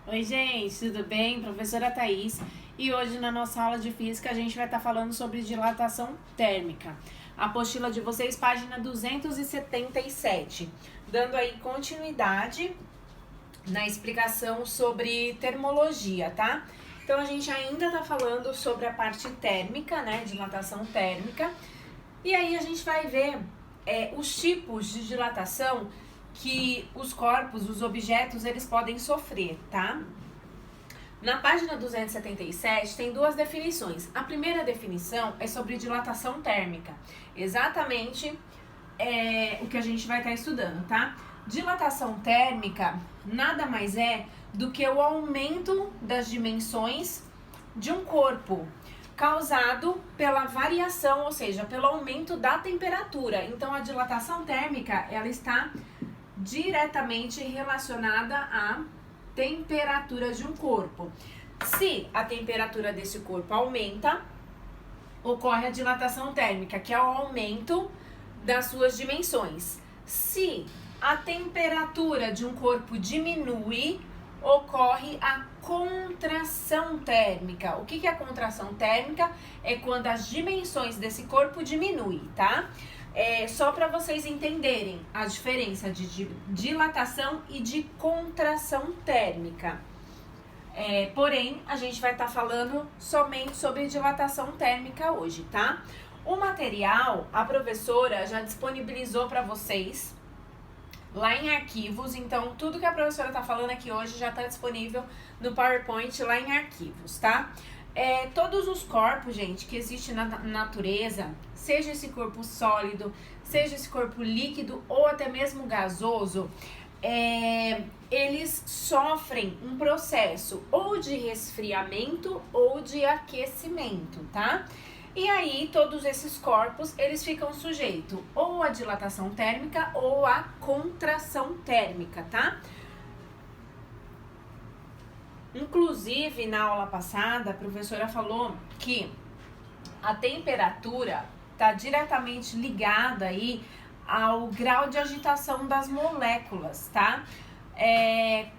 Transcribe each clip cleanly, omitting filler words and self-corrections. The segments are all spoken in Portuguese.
Oi, gente, tudo bem? Professora Thaís. E hoje na nossa aula de física a gente vai estar falando sobre dilatação térmica. A apostila de vocês, página 277, dando aí continuidade na explicação sobre termologia, tá? Então a gente ainda tá falando sobre a parte térmica, né? Dilatação térmica. E aí a gente vai ver os tipos de dilatação que os corpos, os objetos, eles podem sofrer, tá? Na página 277 tem duas definições. A primeira definição é sobre dilatação térmica, exatamente o que a gente vai estar estudando, tá? Dilatação térmica nada mais é do que o aumento das dimensões de um corpo, causado pela variação, ou seja, pelo aumento da temperatura. Então, a dilatação térmica, ela está diretamente relacionada à temperatura de um corpo. Se a temperatura desse corpo aumenta, ocorre a dilatação térmica, que é o aumento das suas dimensões. Se a temperatura de um corpo diminui, ocorre a contração térmica. O que é a contração térmica? É quando as dimensões desse corpo diminuem, tá? Só para vocês entenderem a diferença de dilatação e de contração térmica. Porém, a gente vai estar falando somente sobre dilatação térmica hoje, tá? O material, a professora já disponibilizou para vocês lá em arquivos, então tudo que a professora está falando aqui hoje já está disponível no PowerPoint lá em arquivos, tá? Todos os corpos, gente, que existem na natureza, seja esse corpo sólido, seja esse corpo líquido ou até mesmo gasoso, eles sofrem um processo ou de resfriamento ou de aquecimento, tá? E aí, todos esses corpos, eles ficam sujeitos ou à dilatação térmica ou à contração térmica, tá? Inclusive, na aula passada, a professora falou que a temperatura está diretamente ligada aí ao grau de agitação das moléculas, tá?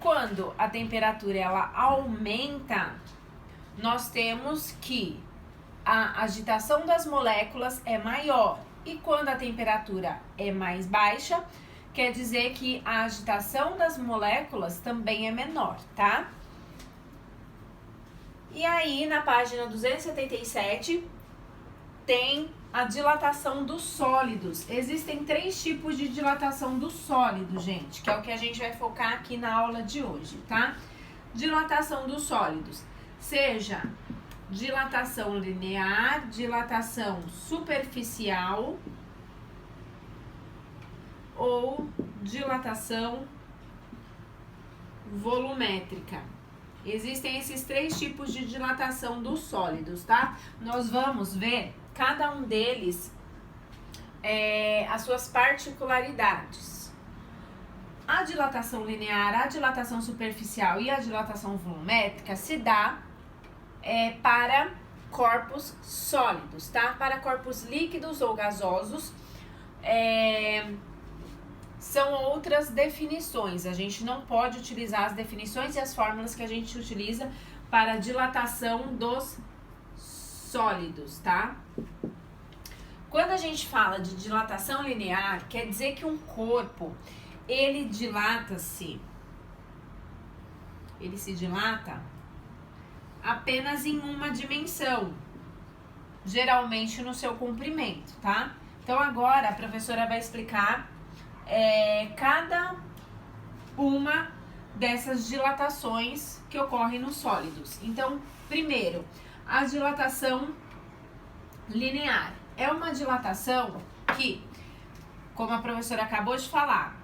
Quando a temperatura ela aumenta, nós temos que a agitação das moléculas é maior. E quando a temperatura é mais baixa, quer dizer que a agitação das moléculas também é menor, tá? E aí, na página 277, tem a dilatação dos sólidos. Existem 3 tipos de dilatação dos sólidos, gente, que é o que a gente vai focar aqui na aula de hoje, tá? Dilatação dos sólidos, seja dilatação linear, dilatação superficial ou dilatação volumétrica. Existem esses 3 tipos de dilatação dos sólidos, tá? Nós vamos ver cada um deles, as suas particularidades. A dilatação linear, a dilatação superficial e a dilatação volumétrica se dá para corpos sólidos, tá? Para corpos líquidos ou gasosos, são outras definições. A gente não pode utilizar as definições e as fórmulas que a gente utiliza para a dilatação dos sólidos, tá? Quando a gente fala de dilatação linear, quer dizer que um corpo, ele se dilata apenas em uma dimensão, geralmente no seu comprimento, tá? Então agora a professora vai explicar cada uma dessas dilatações que ocorrem nos sólidos. Então, primeiro, a dilatação linear é uma dilatação que, como a professora acabou de falar,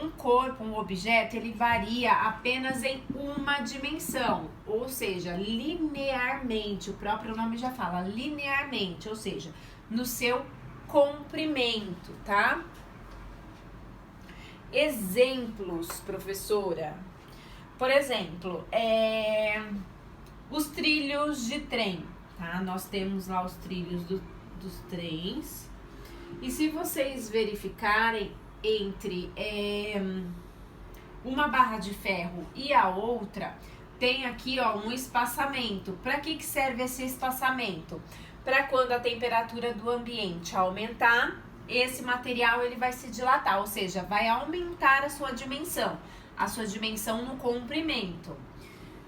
um corpo, um objeto, ele varia apenas em uma dimensão, ou seja, linearmente, o próprio nome já fala, linearmente, ou seja, no seu comprimento, tá? Exemplos, professora. Por exemplo, os trilhos de trem, tá? Nós temos lá os trilhos dos trens. E se vocês verificarem entre uma barra de ferro e a outra, tem aqui, ó, um espaçamento. Para que serve esse espaçamento? Para quando a temperatura do ambiente aumentar, esse material ele vai se dilatar, ou seja, vai aumentar a sua dimensão no comprimento.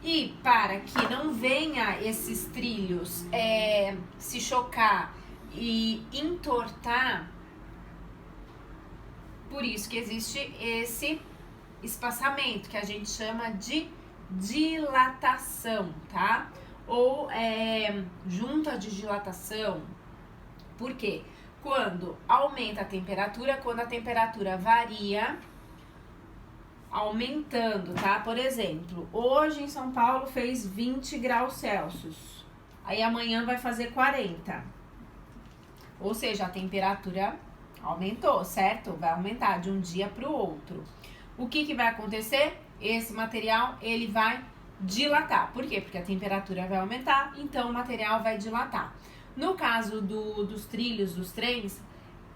E para que não venha esses trilhos se chocar e entortar, por isso que existe esse espaçamento, que a gente chama de dilatação, tá? Ou junta de dilatação. Por quê? Quando aumenta a temperatura, quando a temperatura varia, aumentando, tá? Por exemplo, hoje em São Paulo fez 20 graus Celsius, aí amanhã vai fazer 40. Ou seja, a temperatura aumentou, certo? Vai aumentar de um dia para o outro. O que vai acontecer? Esse material, ele vai dilatar. Por quê? Porque a temperatura vai aumentar, então o material vai dilatar. No caso dos trilhos, dos trens,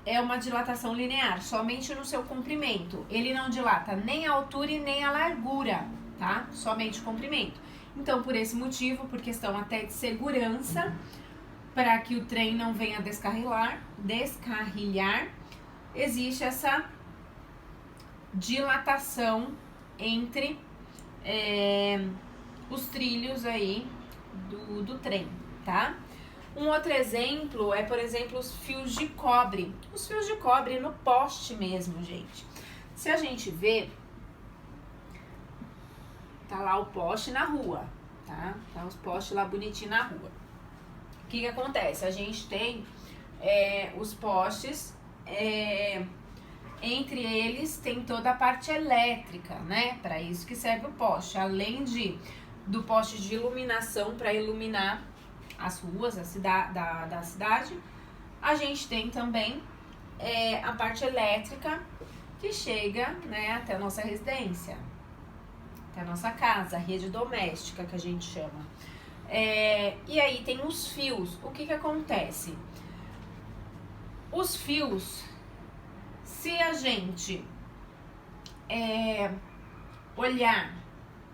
é uma dilatação linear, somente no seu comprimento. Ele não dilata nem a altura e nem a largura, tá? Somente o comprimento. Então, por esse motivo, por questão até de segurança, para que o trem não venha descarrilhar, existe essa dilatação entre os trilhos aí do trem, tá? Um outro exemplo é, por exemplo, os fios de cobre. Os fios de cobre no poste mesmo, gente. Se a gente vê, tá lá o poste na rua, tá? Tá os postes lá bonitinhos na rua. O que acontece? A gente tem os postes, entre eles tem toda a parte elétrica, né? Para isso que serve o poste. Além do poste de iluminação para iluminar as ruas da cidade, a gente tem também a parte elétrica que chega, né, até a nossa residência, até a nossa casa, a rede doméstica que a gente chama. E aí tem os fios. O que acontece? Os fios, se a gente olhar,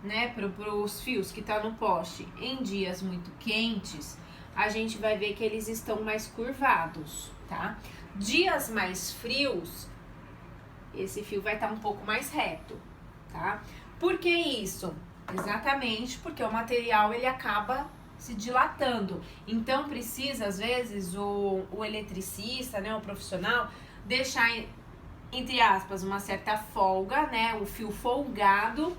né, para os fios que tá no poste em dias muito quentes, a gente vai ver que eles estão mais curvados, tá? Dias mais frios, esse fio vai estar um pouco mais reto, tá? Por que isso? Exatamente porque o material ele acaba se dilatando. Então precisa, às vezes, o eletricista, né, o profissional, deixar, entre aspas, uma certa folga, né, o fio folgado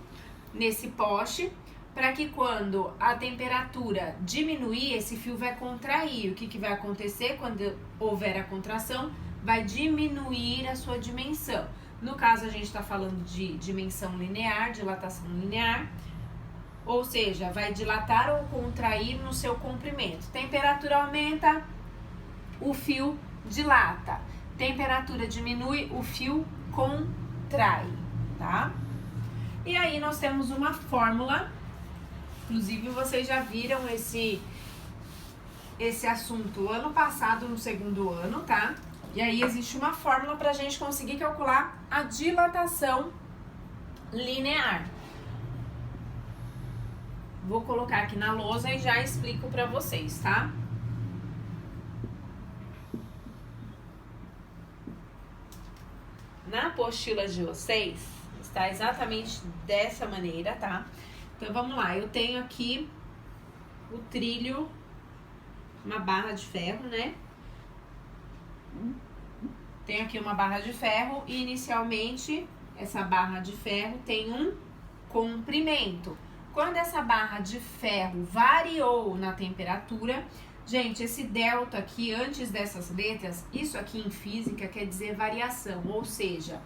nesse poste, para que quando a temperatura diminuir, esse fio vai contrair. O que vai acontecer quando houver a contração? Vai diminuir a sua dimensão. No caso, a gente está falando de dimensão linear, dilatação linear, ou seja, vai dilatar ou contrair no seu comprimento. Temperatura aumenta, o fio dilata. Temperatura diminui, o fio contrai, tá? E aí nós temos uma fórmula, inclusive vocês já viram esse assunto ano passado, no segundo ano, tá? E aí existe uma fórmula para a gente conseguir calcular a dilatação linear. Vou colocar aqui na lousa e já explico para vocês, tá? Na apostila de vocês, está exatamente dessa maneira, tá? Então, vamos lá. Eu tenho aqui o trilho, uma barra de ferro, né? Tenho aqui uma barra de ferro e, inicialmente, essa barra de ferro tem um comprimento. Quando essa barra de ferro variou na temperatura, gente, esse delta aqui, antes dessas letras, isso aqui em física quer dizer variação, ou seja,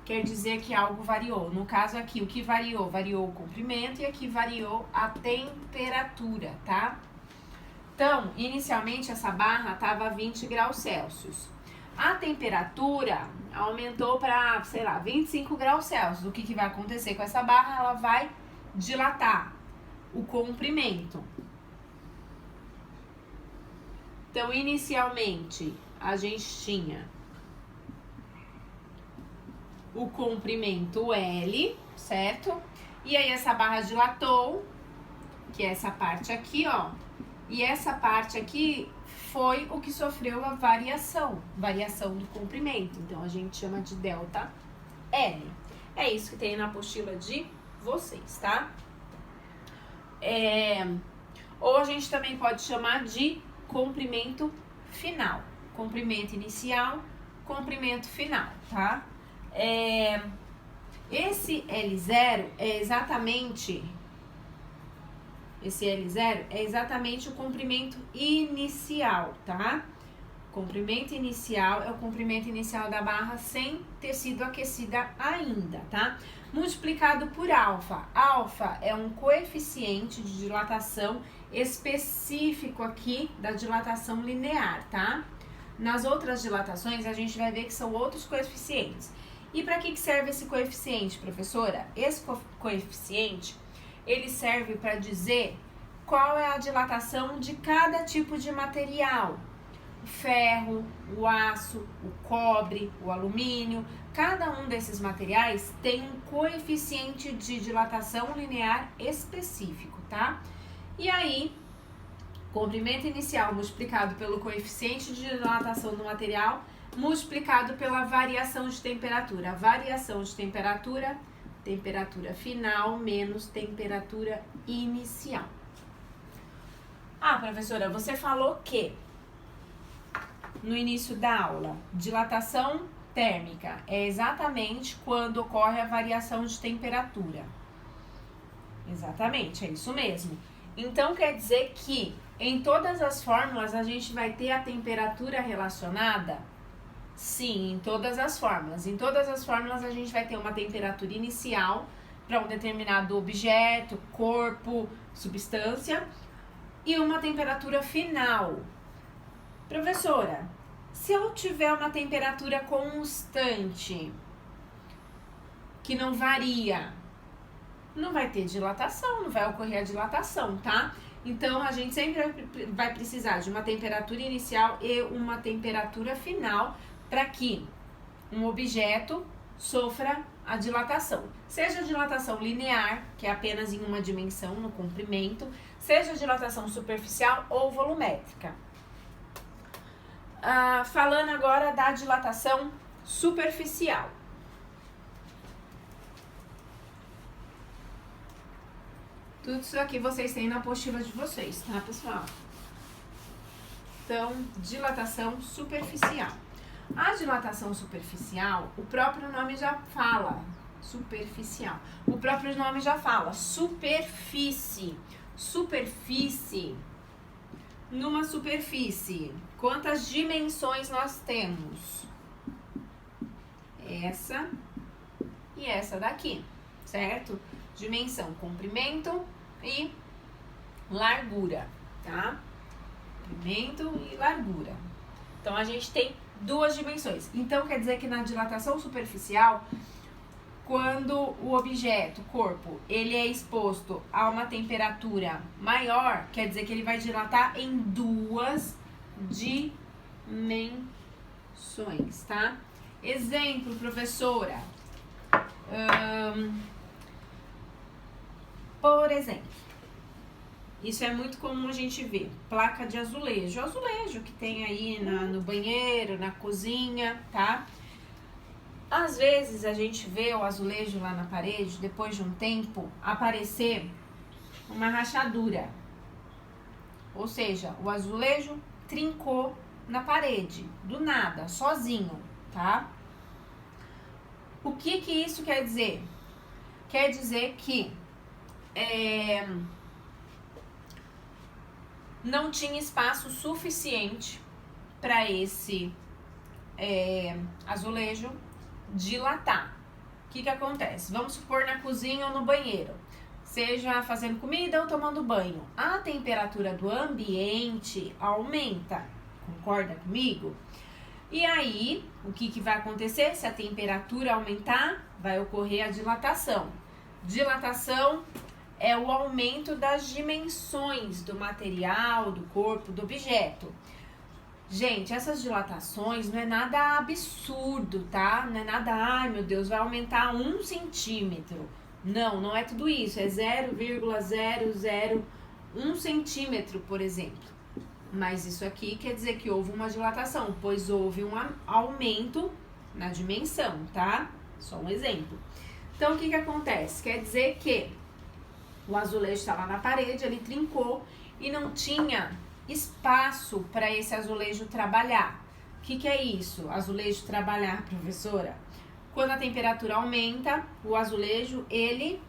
quer dizer que algo variou. No caso aqui, o que variou? Variou o comprimento e aqui variou a temperatura, tá? Então, inicialmente essa barra estava a 20 graus Celsius. A temperatura aumentou para, sei lá, 25 graus Celsius. O que vai acontecer com essa barra? Ela vai dilatar o comprimento. Então, inicialmente, a gente tinha o comprimento L, certo? E aí essa barra dilatou, que é essa parte aqui, ó. E essa parte aqui foi o que sofreu a variação do comprimento. Então, a gente chama de delta L. É isso que tem na apostila de vocês, tá? Ou a gente também pode chamar de comprimento final. Comprimento inicial, comprimento final, tá? Esse L0 é exatamente... Esse L0 é exatamente o comprimento inicial, tá? Comprimento inicial é o comprimento inicial da barra sem ter sido aquecida ainda, tá? Multiplicado por alfa. Alfa é um coeficiente de dilatação específico aqui da dilatação linear, tá? Nas outras dilatações, a gente vai ver que são outros coeficientes. E para que serve esse coeficiente, professora? Esse coeficiente, ele serve para dizer qual é a dilatação de cada tipo de material. O ferro, o aço, o cobre, o alumínio, cada um desses materiais tem um coeficiente de dilatação linear específico, tá? E aí, comprimento inicial multiplicado pelo coeficiente de dilatação do material, multiplicado pela variação de temperatura. A variação de temperatura, temperatura final menos temperatura inicial. Ah, professora, você falou que no início da aula, dilatação térmica é exatamente quando ocorre a variação de temperatura. Exatamente, é isso mesmo. Então, quer dizer que em todas as fórmulas a gente vai ter a temperatura relacionada? Sim, em todas as fórmulas. Em todas as fórmulas a gente vai ter uma temperatura inicial para um determinado objeto, corpo, substância e uma temperatura final. Professora, se eu tiver uma temperatura constante, que não varia, não vai ter dilatação, não vai ocorrer a dilatação, tá? Então, a gente sempre vai precisar de uma temperatura inicial e uma temperatura final para que um objeto sofra a dilatação. Seja dilatação linear, que é apenas em uma dimensão, no comprimento, seja dilatação superficial ou volumétrica. Falando agora da dilatação superficial. Tudo isso aqui vocês têm na apostila de vocês, tá, pessoal? Então, dilatação superficial. A dilatação superficial, o próprio nome já fala, superficial. O próprio nome já fala, superfície. Superfície. Numa superfície, quantas dimensões nós temos? Essa e essa daqui, certo? Dimensão, comprimento e largura, tá? Comprimento e largura. Então, a gente tem duas dimensões. Então, quer dizer que na dilatação superficial, quando o objeto, o corpo, ele é exposto a uma temperatura maior, quer dizer que ele vai dilatar em duas dimensões, tá? Exemplo, professora. Por exemplo, isso é muito comum a gente ver, placa de azulejo. Azulejo que tem aí no banheiro, na cozinha, tá? Às vezes a gente vê o azulejo lá na parede, depois de um tempo, aparecer uma rachadura. Ou seja, o azulejo trincou na parede, do nada, sozinho, tá? O que isso quer dizer? Quer dizer que não tinha espaço suficiente para esse azulejo dilatar. O que acontece? Vamos supor na cozinha ou no banheiro, seja fazendo comida ou tomando banho, a temperatura do ambiente aumenta, concorda comigo? E aí, o que vai acontecer? Se a temperatura aumentar, vai ocorrer a dilatação. Dilatação é o aumento das dimensões do material, do corpo, do objeto. Gente, essas dilatações não é nada absurdo, tá? Não é nada, ai meu Deus, vai aumentar 1 centímetro. Não, não é tudo isso, é 0,001 centímetro, por exemplo. Mas isso aqui quer dizer que houve uma dilatação, pois houve um aumento na dimensão, tá? Só um exemplo. Então, o que acontece? Quer dizer que o azulejo está lá na parede, ele trincou e não tinha espaço para esse azulejo trabalhar. O que é isso? Azulejo trabalhar, professora? Quando a temperatura aumenta, o azulejo, ele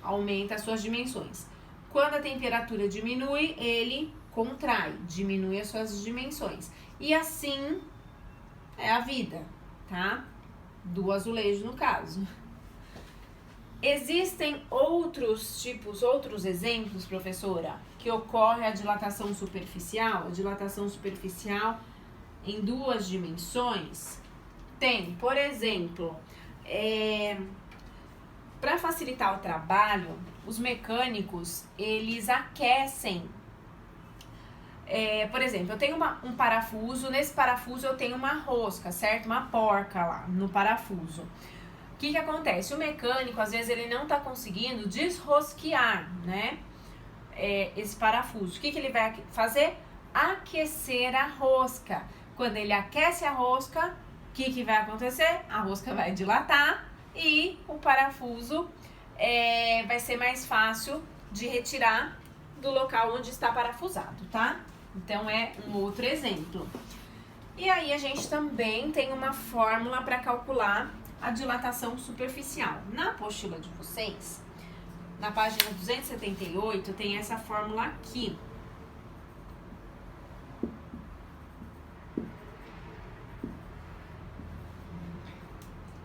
aumenta as suas dimensões. Quando a temperatura diminui, ele contrai, diminui as suas dimensões. E assim é a vida, tá? Do azulejo, no caso. Existem outros tipos, outros exemplos, professora, que ocorre a dilatação superficial? A dilatação superficial em 2 dimensões? Tem, por exemplo, para facilitar o trabalho, os mecânicos, eles aquecem. Por exemplo, eu tenho um parafuso, nesse parafuso eu tenho uma rosca, certo? Uma porca lá no parafuso. O que acontece? O mecânico, às vezes, ele não está conseguindo desrosquear, né? Esse parafuso. O que ele vai fazer? Aquecer a rosca. Quando ele aquece a rosca, o que vai acontecer? A rosca vai dilatar e o parafuso vai ser mais fácil de retirar do local onde está parafusado, tá? Então, é um outro exemplo. E aí, a gente também tem uma fórmula para calcular a dilatação superficial. Na apostila de vocês, na página 278, tem essa fórmula aqui.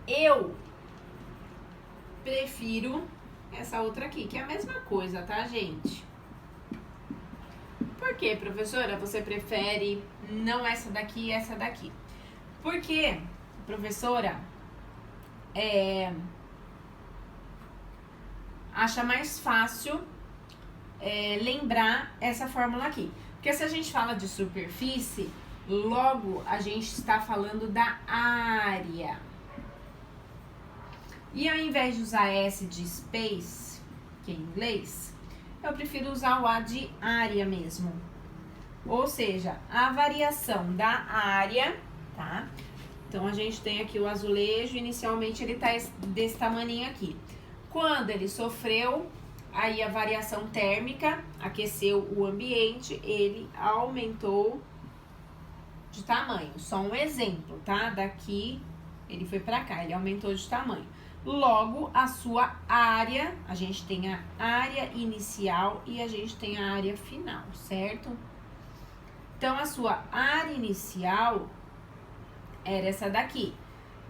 Eu prefiro essa outra aqui, que é a mesma coisa, tá, gente? Por que, professora, você prefere não essa daqui e essa daqui? Porque, professora, acha mais fácil lembrar essa fórmula aqui. Porque se a gente fala de superfície, logo a gente está falando da área. E ao invés de usar S de space, que é em inglês, eu prefiro usar o A de área mesmo. Ou seja, a variação da área, tá? Então, a gente tem aqui o azulejo, inicialmente ele tá desse tamaninho aqui. Quando ele sofreu, aí a variação térmica, aqueceu o ambiente, ele aumentou de tamanho. Só um exemplo, tá? Daqui, ele foi pra cá, ele aumentou de tamanho. Logo, a sua área, a gente tem a área inicial e a gente tem a área final, certo? Então, a sua área inicial era essa daqui.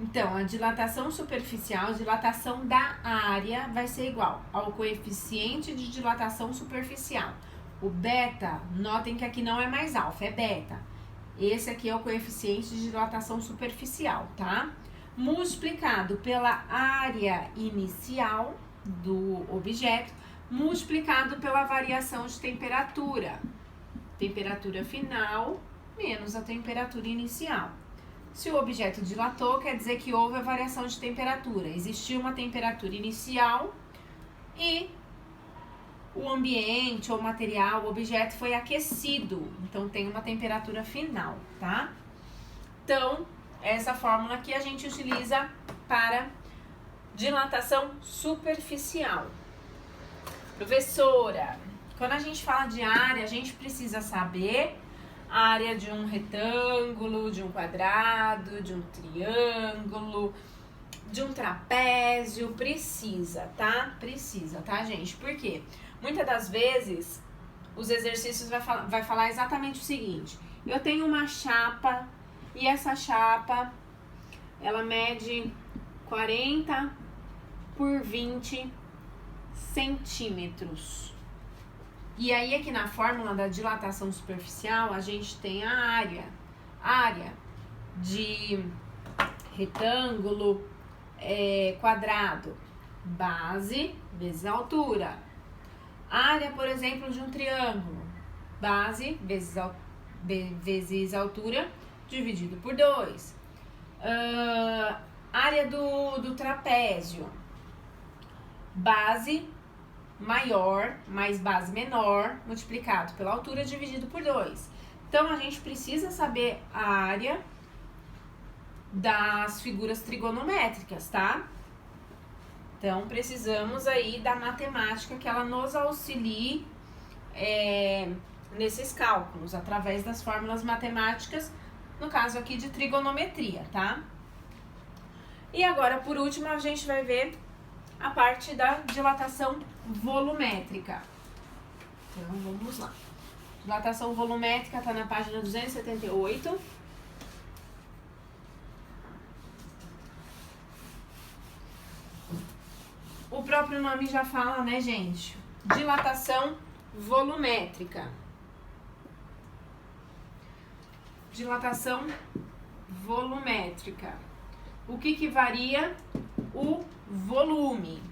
Então, a dilatação superficial, a dilatação da área vai ser igual ao coeficiente de dilatação superficial. O beta, notem que aqui não é mais alfa, é beta. Esse aqui é o coeficiente de dilatação superficial, tá? Multiplicado pela área inicial do objeto, multiplicado pela variação de temperatura. Temperatura final menos a temperatura inicial. Se o objeto dilatou, quer dizer que houve a variação de temperatura. Existiu uma temperatura inicial e o ambiente ou material, o objeto foi aquecido. Então, tem uma temperatura final, tá? Então, essa fórmula aqui a gente utiliza para dilatação superficial. Professora, quando a gente fala de área, a gente precisa saber a área de um retângulo, de um quadrado, de um triângulo, de um trapézio, precisa, tá, gente? Por quê? Muitas das vezes, os exercícios vai falar exatamente o seguinte: eu tenho uma chapa e essa chapa, ela mede 40 por 20 centímetros. E aí, aqui na fórmula da dilatação superficial, a gente tem a área de retângulo, quadrado, base vezes altura. Área, por exemplo, de um triângulo, base vezes vezes altura dividido por 2. Área do trapézio. Base maior mais base menor multiplicado pela altura dividido por 2. Então, a gente precisa saber a área das figuras trigonométricas, tá? Então, precisamos aí da matemática que ela nos auxilie nesses cálculos, através das fórmulas matemáticas, no caso aqui de trigonometria, tá? E agora, por último, a gente vai ver a parte da dilatação volumétrica. Então, vamos lá. Dilatação volumétrica está na página 278. O próprio nome já fala, né, gente? Dilatação volumétrica. Dilatação volumétrica. O que varia? O volume.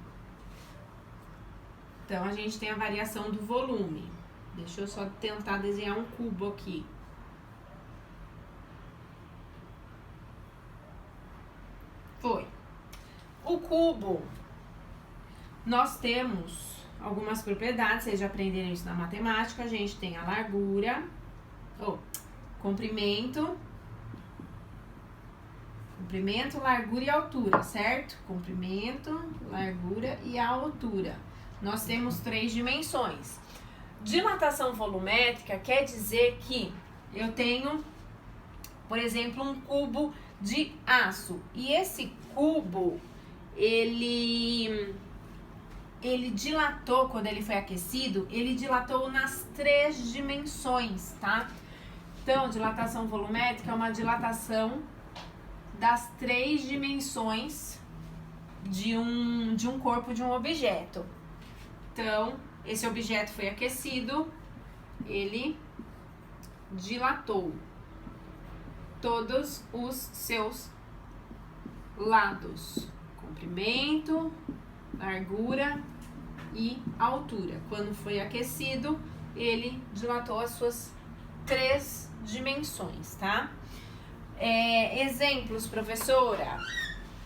Então, a gente tem a variação do volume. Deixa eu só tentar desenhar um cubo aqui. Foi. O cubo, nós temos algumas propriedades, vocês já aprenderam isso na matemática. A gente tem a largura, comprimento, largura e altura, certo? Comprimento, largura e a altura. Nós temos 3 dimensões. Dilatação volumétrica quer dizer que eu tenho, por exemplo, um cubo de aço. E esse cubo, ele dilatou, quando ele foi aquecido, ele dilatou nas 3 dimensões, tá? Então, dilatação volumétrica é uma dilatação das 3 dimensões de um corpo, de um objeto. Então, esse objeto foi aquecido, ele dilatou todos os seus lados, comprimento, largura e altura. Quando foi aquecido, ele dilatou as suas 3 dimensões, tá? Exemplos, professora.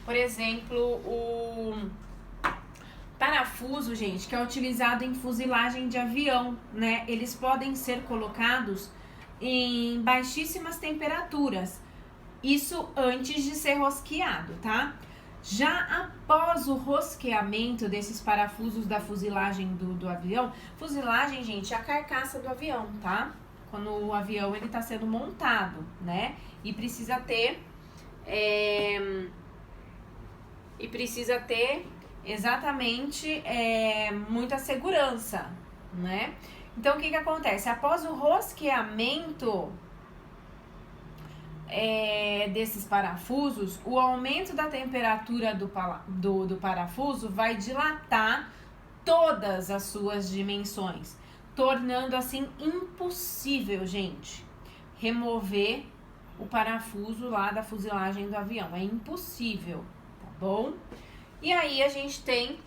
Por exemplo, o parafuso, gente, que é utilizado em fuselagem de avião, né? Eles podem ser colocados em baixíssimas temperaturas. Isso antes de ser rosqueado, tá? Já após o rosqueamento desses parafusos da fuselagem do avião, fuselagem, gente, é a carcaça do avião, tá? Quando o avião ele tá sendo montado, né? E precisa ter exatamente muita segurança, né? Então, o que acontece? Após o rosqueamento desses parafusos, o aumento da temperatura do parafuso vai dilatar todas as suas dimensões, tornando assim impossível, gente, remover o parafuso lá da fuselagem do avião. É impossível, tá bom? E aí a gente tem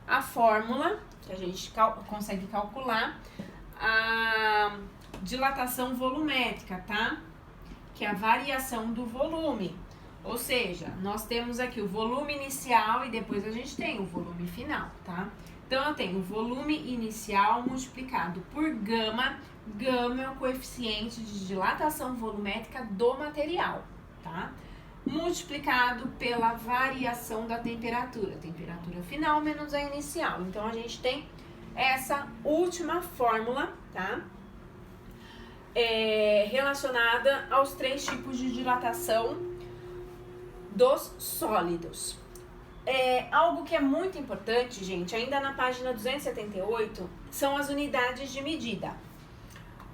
a fórmula que a gente consegue calcular a dilatação volumétrica, tá? Que é a variação do volume. Ou seja, nós temos aqui o volume inicial e depois a gente tem o volume final, tá? Então, eu tenho o volume inicial multiplicado por gama. Gama é o coeficiente de dilatação volumétrica do material, tá? Multiplicado pela variação da temperatura. Temperatura final menos a inicial. Então, a gente tem essa última fórmula, tá? Relacionada aos 3 tipos de dilatação dos sólidos. Algo que é muito importante, gente, ainda na página 278, são as unidades de medida.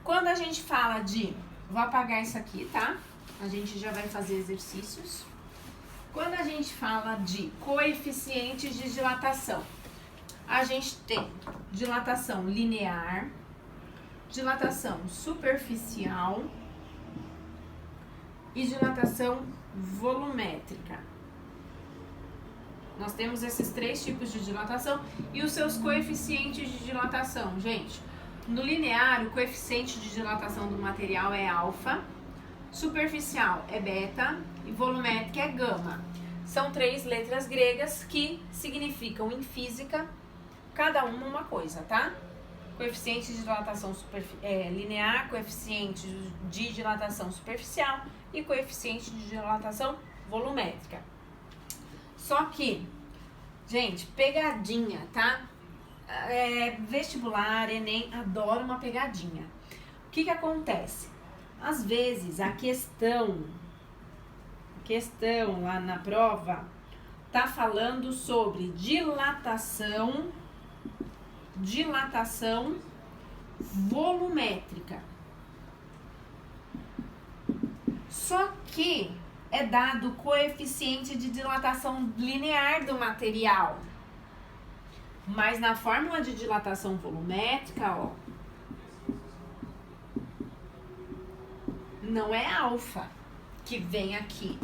Quando a gente fala de... Vou apagar isso aqui, tá? A gente já vai fazer exercícios. Quando a gente fala de coeficientes de dilatação, a gente tem dilatação linear, dilatação superficial e dilatação volumétrica. Nós temos esses 3 tipos de dilatação e os seus coeficientes de dilatação, gente. No linear, o coeficiente de dilatação do material é alfa, superficial é beta e volumétrica é gama. São 3 letras gregas que significam em física cada uma coisa, tá? Coeficiente de dilatação linear, coeficiente de dilatação superficial e coeficiente de dilatação volumétrica. Só que, gente, pegadinha, tá? Vestibular, Enem, adora uma pegadinha. O que acontece? Às vezes a questão lá na prova tá falando sobre dilatação volumétrica. Só que é dado o coeficiente de dilatação linear do material. Mas na fórmula de dilatação volumétrica, ó, não é alfa que vem aqui,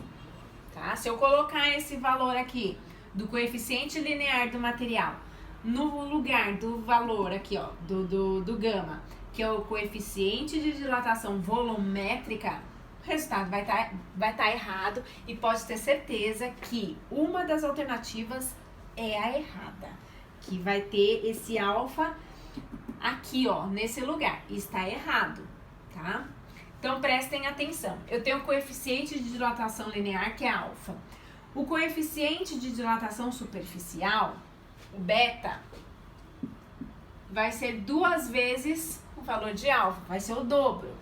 tá? Se eu colocar esse valor aqui do coeficiente linear do material no lugar do valor aqui, ó, do gama, que é o coeficiente de dilatação volumétrica, o resultado vai tá errado e pode ter certeza que uma das alternativas é a errada, que vai ter esse alfa aqui, ó, nesse lugar. Está errado, tá? Então, prestem atenção. Eu tenho o coeficiente de dilatação linear, que é alfa. O coeficiente de dilatação superficial, o beta, vai ser 2 vezes o valor de alfa, vai ser o dobro.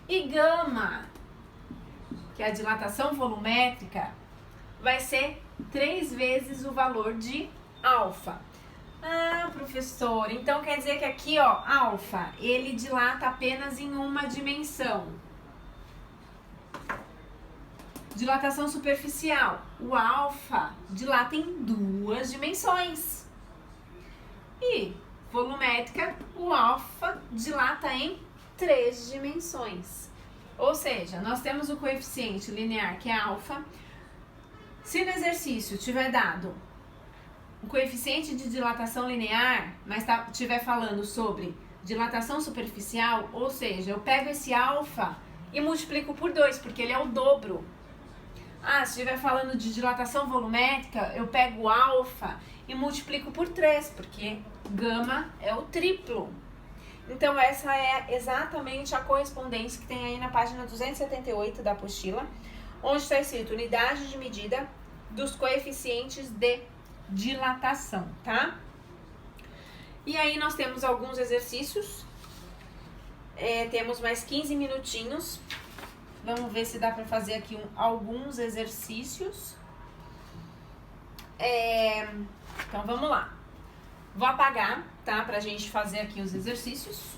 E gama, que é a dilatação volumétrica, vai ser 3 vezes o valor de alfa. Ah, professor, então quer dizer que aqui, ó, alfa, ele dilata apenas em uma dimensão. Dilatação superficial, o alfa dilata em 2 dimensões. E volumétrica, o alfa dilata em 3 dimensões. Ou seja, nós temos o coeficiente linear, que é alfa. Se no exercício tiver dado o coeficiente de dilatação linear, mas estiver falando sobre dilatação superficial, ou seja, eu pego esse alfa e multiplico por 2, porque ele é o dobro. Ah, se estiver falando de dilatação volumétrica, eu pego o alfa e multiplico por 3, porque gama é o triplo. Então, essa é exatamente a correspondência que tem aí na página 278 da apostila, onde está escrito unidade de medida dos coeficientes de dilatação, tá? E aí nós temos alguns exercícios, temos mais 15 minutinhos, vamos ver se dá para fazer aqui alguns exercícios. Então vamos lá, vou apagar, tá, pra gente fazer aqui os exercícios.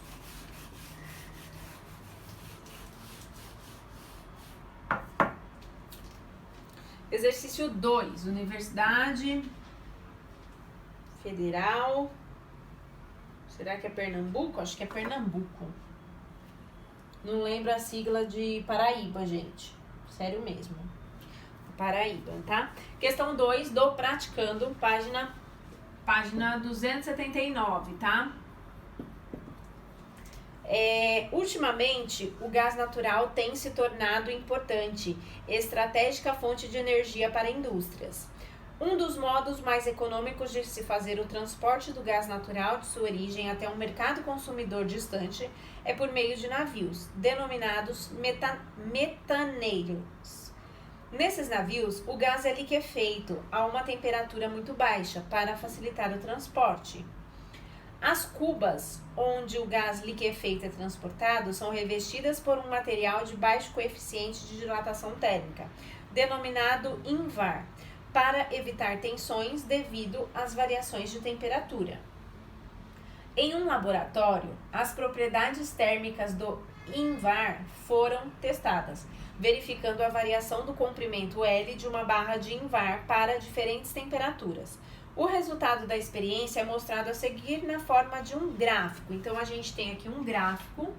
Exercício 2, Universidade Federal, será que é Pernambuco? Acho que é Pernambuco. Não lembro a sigla de Paraíba, gente. Sério mesmo. Paraíba, tá? Questão 2 do Praticando, página 279, tá? Ultimamente, o gás natural tem se tornado importante, estratégica fonte de energia para indústrias. Um dos modos mais econômicos de se fazer o transporte do gás natural de sua origem até um mercado consumidor distante é por meio de navios, denominados metaneiros. Nesses navios, o gás é liquefeito a uma temperatura muito baixa para facilitar o transporte. As cubas onde o gás liquefeito é transportado são revestidas por um material de baixo coeficiente de dilatação térmica, denominado INVAR, para evitar tensões devido às variações de temperatura. Em um laboratório, as propriedades térmicas do INVAR foram testadas, verificando a variação do comprimento L de uma barra de INVAR para diferentes temperaturas. O resultado da experiência é mostrado a seguir na forma de um gráfico. Então, a gente tem aqui um gráfico.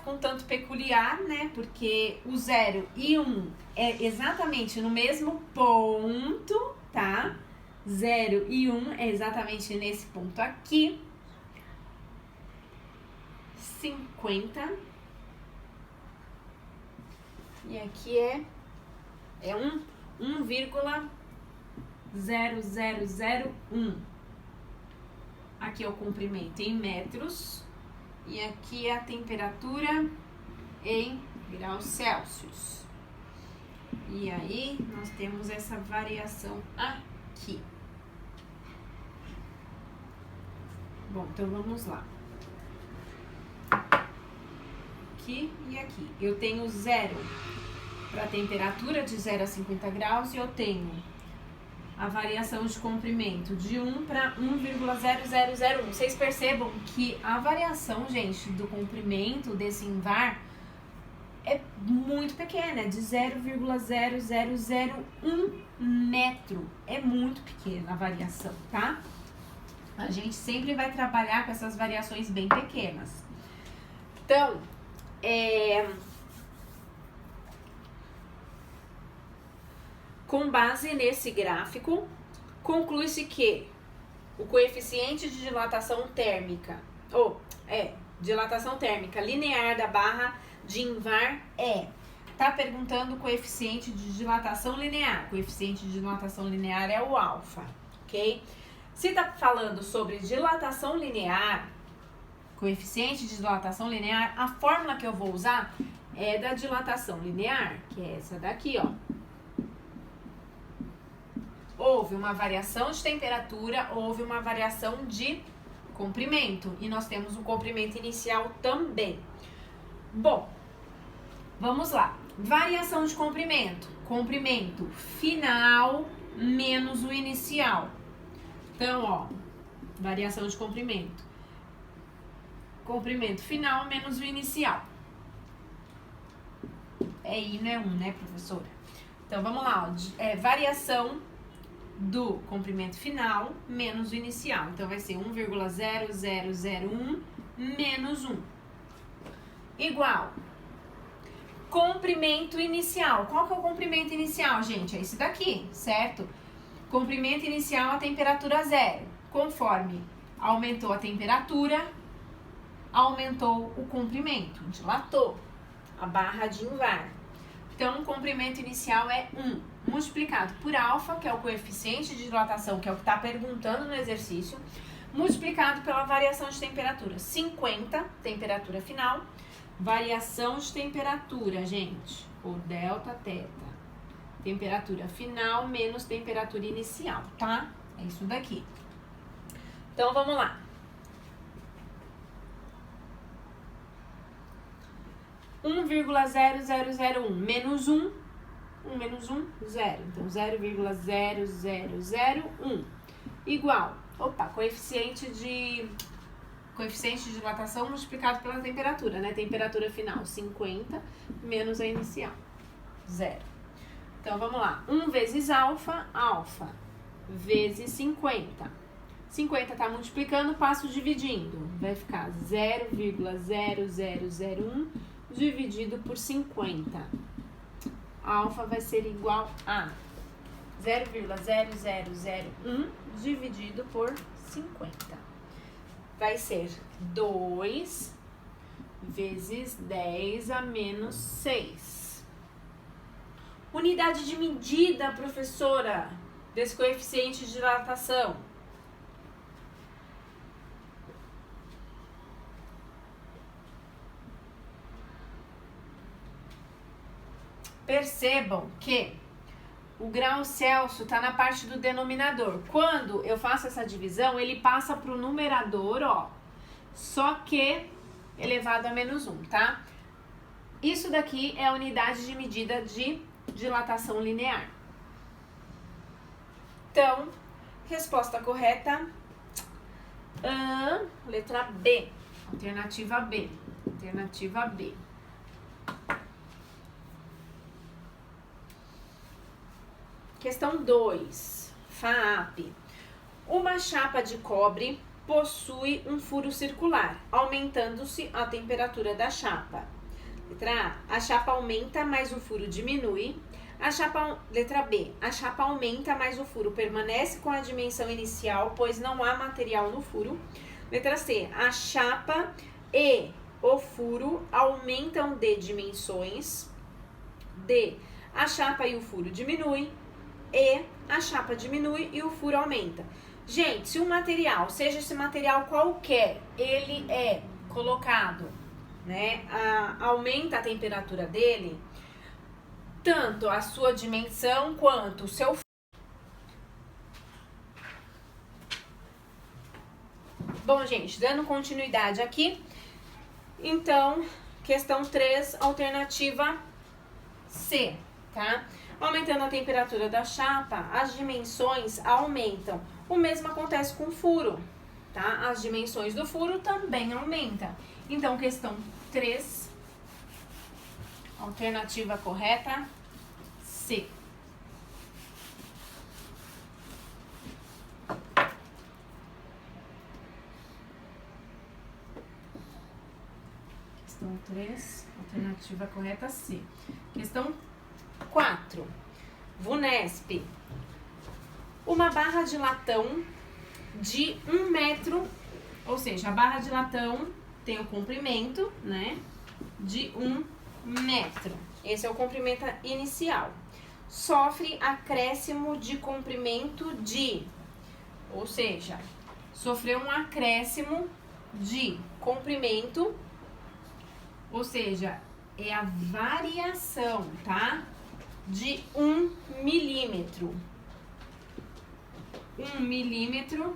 gráfico um tanto peculiar, né? Porque o 0 e 1 é exatamente no mesmo ponto, tá? 0 e 1 é exatamente nesse ponto aqui. 50. E aqui é 1,0001. Aqui é o comprimento em metros. E aqui é a temperatura em graus Celsius. E aí, nós temos essa variação aqui. Bom, então vamos lá. Aqui e aqui. Eu tenho 0 para a temperatura de 0 a 50 graus e eu tenho a variação de comprimento de 1 para 1,0001. Vocês percebam que a variação, gente, do comprimento desse INVAR é muito pequena, é de 0,0001 metro. É muito pequena a variação, tá? A gente sempre vai trabalhar com essas variações bem pequenas. Então, com base nesse gráfico, conclui-se que o coeficiente de dilatação térmica, dilatação térmica linear da barra de INVAR tá perguntando o coeficiente de dilatação linear. O coeficiente de dilatação linear é o alfa, ok? Se tá falando sobre dilatação linear, coeficiente de dilatação linear, a fórmula que eu vou usar é da dilatação linear, que é essa daqui, ó. Houve uma variação de temperatura, houve uma variação de comprimento. E nós temos um comprimento inicial também. Bom, vamos lá. Variação de comprimento. Comprimento final menos o inicial. Então, ó, variação de comprimento. Comprimento final menos o inicial. É I, não é 1, né, professora? Então, vamos lá. Ó, variação do comprimento final menos o inicial. Então, vai ser 1,0001 menos 1. Igual. Comprimento inicial. Qual que é o comprimento inicial, gente? É esse daqui, certo? Comprimento inicial a temperatura 0. Conforme aumentou a temperatura, aumentou o comprimento, dilatou a barra de INVAR. Então, o comprimento inicial é 1, multiplicado por alfa, que é o coeficiente de dilatação, que é o que está perguntando no exercício, multiplicado pela variação de temperatura. 50, temperatura final, variação de temperatura, gente, ou delta teta. Temperatura final menos temperatura inicial, tá? É isso daqui. Então, vamos lá. 1,0001 menos 1, 1 menos 1, 0. Então, 0,0001 igual, coeficiente de dilatação multiplicado pela temperatura, né? Temperatura final, 50, menos a inicial, 0. Então, vamos lá. 1 vezes alfa, alfa, vezes 50. 50 está multiplicando, passo dividindo. Vai ficar 0,0001 dividido por 50. Alfa vai ser igual a 0,0001 dividido por 50. Vai ser 2 vezes 10 a menos 6. Unidade de medida, professora, desse coeficiente de dilatação. Percebam que o grau Celsius está na parte do denominador. Quando eu faço essa divisão, ele passa para o numerador, ó, só que elevado a menos 1, tá? Isso daqui é a unidade de medida de dilatação linear. Então, resposta correta, letra B, alternativa B, alternativa B. Questão 2, FAAP. Uma chapa de cobre possui um furo circular, aumentando-se a temperatura da chapa. Letra A chapa aumenta, mas o furo diminui. Letra B, a chapa aumenta, mas o furo permanece com a dimensão inicial, pois não há material no furo. Letra C, a chapa e o furo aumentam de dimensões. D, a chapa e o furo diminuem. E, a chapa diminui e o furo aumenta. Gente, se um material, seja esse material qualquer, ele é colocado, né, aumenta a temperatura dele, tanto a sua dimensão quanto o seu... Bom, gente, dando continuidade aqui, então, questão 3, alternativa C, tá? Aumentando a temperatura da chapa, as dimensões aumentam. O mesmo acontece com o furo, tá? As dimensões do furo também aumentam. Então, questão 3, alternativa correta, C. Questão 3, alternativa correta, C. Questão 4. VUNESP. Uma barra de latão de 1 metro, ou seja, a barra de latão tem o comprimento, né, de 1 metro. Esse é o comprimento inicial. Sofre acréscimo de comprimento de, ou seja, sofreu um acréscimo de comprimento, ou seja, é a variação, tá? De 1 milímetro. 1 milímetro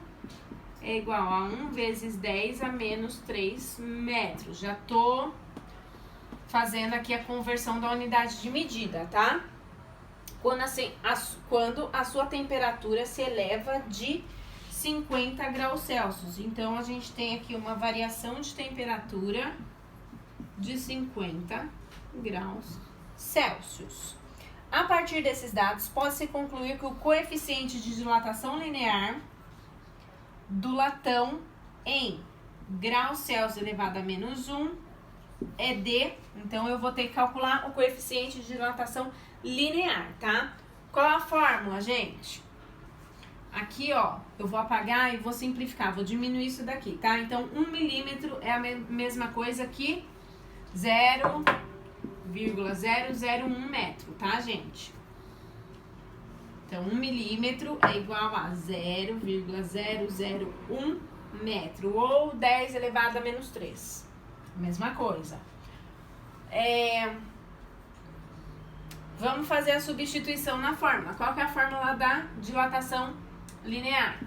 é igual a 1 vezes 10 a menos 3 metros. Já tô fazendo aqui a conversão da unidade de medida, tá? Quando a sua temperatura se eleva de 50 graus Celsius. Então, a gente tem aqui uma variação de temperatura de 50 graus Celsius. A partir desses dados, pode-se concluir que o coeficiente de dilatação linear do latão em graus Celsius elevado a menos 1 é D. Então, eu vou ter que calcular o coeficiente de dilatação linear, tá? Qual a fórmula, gente? Aqui, ó, eu vou apagar e vou simplificar, vou diminuir isso daqui, tá? Então, 1 milímetro é a mesma coisa que 0,001 metro, tá, gente? Então, 1 milímetro é igual a 0,001 metro, ou 10 elevado a menos 3. Mesma coisa. Vamos fazer a substituição na fórmula. Qual que é a fórmula da dilatação linear?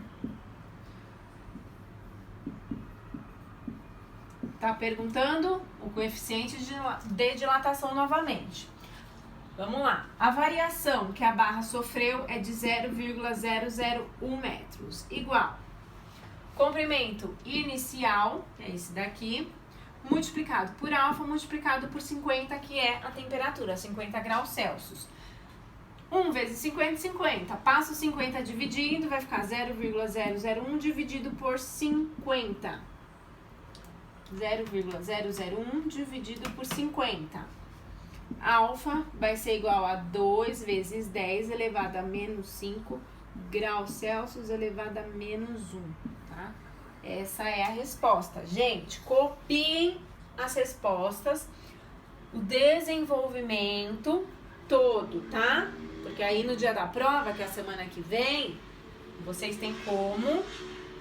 Tá perguntando o coeficiente de dilatação novamente. Vamos lá. A variação que a barra sofreu é de 0,001 metros. Igual. Comprimento inicial, que é esse daqui, multiplicado por alfa, multiplicado por 50, que é a temperatura, 50 graus Celsius. 1 vezes 50, 50. Passa o 50 dividindo, vai ficar 0,001 dividido por 50. 0,001 dividido por 50. Alfa vai ser igual a 2 vezes 10 elevado a menos 5 graus Celsius elevado a menos 1, tá? Essa é a resposta. Gente, copiem as respostas, o desenvolvimento todo, tá? Porque aí no dia da prova, que é a semana que vem, vocês têm como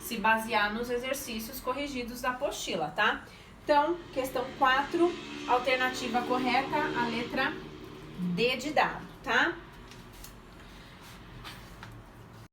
se basear nos exercícios corrigidos da apostila, tá? Então, questão 4, alternativa correta, a letra D de dado, tá?